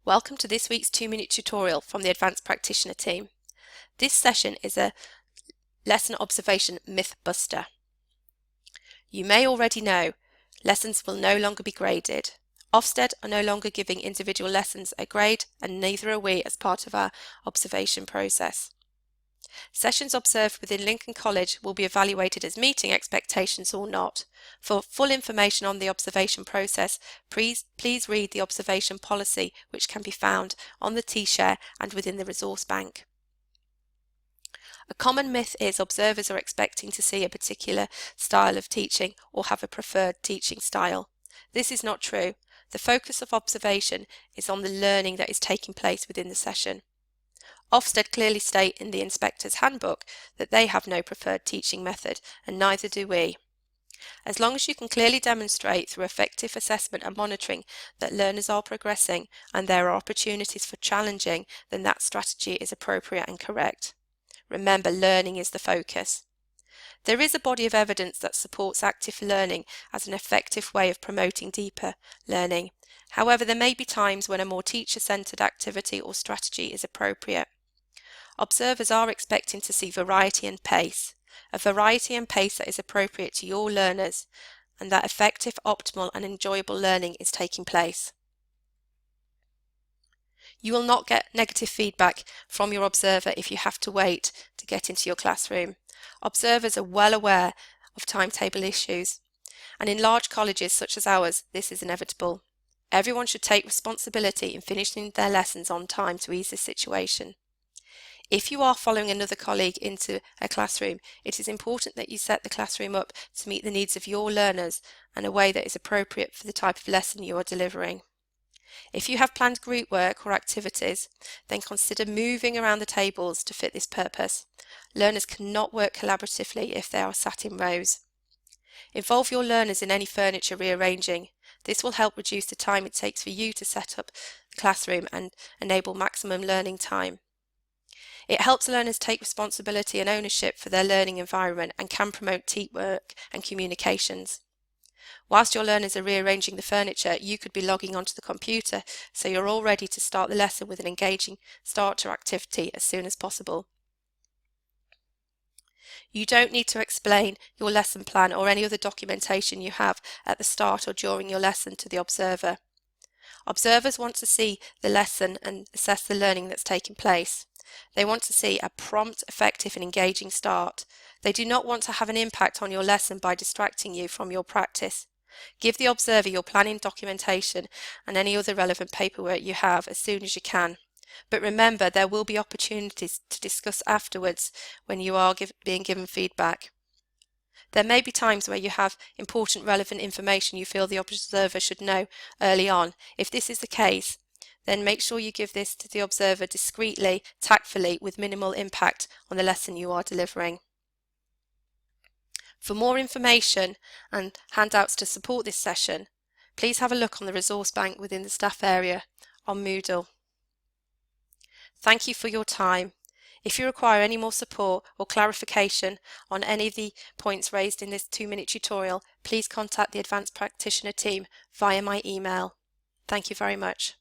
Welcome to this week's 2-minute tutorial from the Advanced Practitioner team. This session is a lesson observation myth buster. You may already know lessons will no longer be graded. Ofsted are no longer giving individual lessons a grade, and neither are we as part of our observation process. Sessions observed within Lincoln College will be evaluated as meeting expectations or not. For full information on the observation process, please read the observation policy, which can be found on the T-Share and within the resource bank. A common myth is observers are expecting to see a particular style of teaching or have a preferred teaching style. This is not true. The focus of observation is on the learning that is taking place within the session. Ofsted clearly state in the Inspector's Handbook that they have no preferred teaching method, and neither do we. As long as you can clearly demonstrate through effective assessment and monitoring that learners are progressing and there are opportunities for challenging, then that strategy is appropriate and correct. Remember, learning is the focus. There is a body of evidence that supports active learning as an effective way of promoting deeper learning. However, there may be times when a more teacher-centered activity or strategy is appropriate. Observers are expecting to see variety and pace, a variety and pace that is appropriate to your learners, and that effective, optimal and enjoyable learning is taking place. You will not get negative feedback from your observer if you have to wait to get into your classroom. Observers are well aware of timetable issues, and in large colleges such as ours, this is inevitable. Everyone should take responsibility in finishing their lessons on time to ease this situation. If you are following another colleague into a classroom, it is important that you set the classroom up to meet the needs of your learners in a way that is appropriate for the type of lesson you are delivering. If you have planned group work or activities, then consider moving around the tables to fit this purpose. Learners cannot work collaboratively if they are sat in rows. Involve your learners in any furniture rearranging. This will help reduce the time it takes for you to set up the classroom and enable maximum learning time. It helps learners take responsibility and ownership for their learning environment and can promote teamwork and communications. Whilst your learners are rearranging the furniture, you could be logging onto the computer, so you're all ready to start the lesson with an engaging starter activity as soon as possible. You don't need to explain your lesson plan or any other documentation you have at the start or during your lesson to the observer. Observers want to see the lesson and assess the learning that's taking place. They want to see a prompt, effective and engaging start. They do not want to have an impact on your lesson by distracting you from your practice. Give the observer your planning documentation and any other relevant paperwork you have as soon as you can. But remember, there will be opportunities to discuss afterwards when you are being given feedback. There may be times where you have important relevant information you feel the observer should know early on. If this is the case, then make sure you give this to the observer discreetly, tactfully, with minimal impact on the lesson you are delivering. For more information and handouts to support this session, please have a look on the resource bank within the staff area on Moodle. Thank you for your time. If you require any more support or clarification on any of the points raised in this 2-minute tutorial, please contact the Advanced Practitioner team via my email. Thank you very much.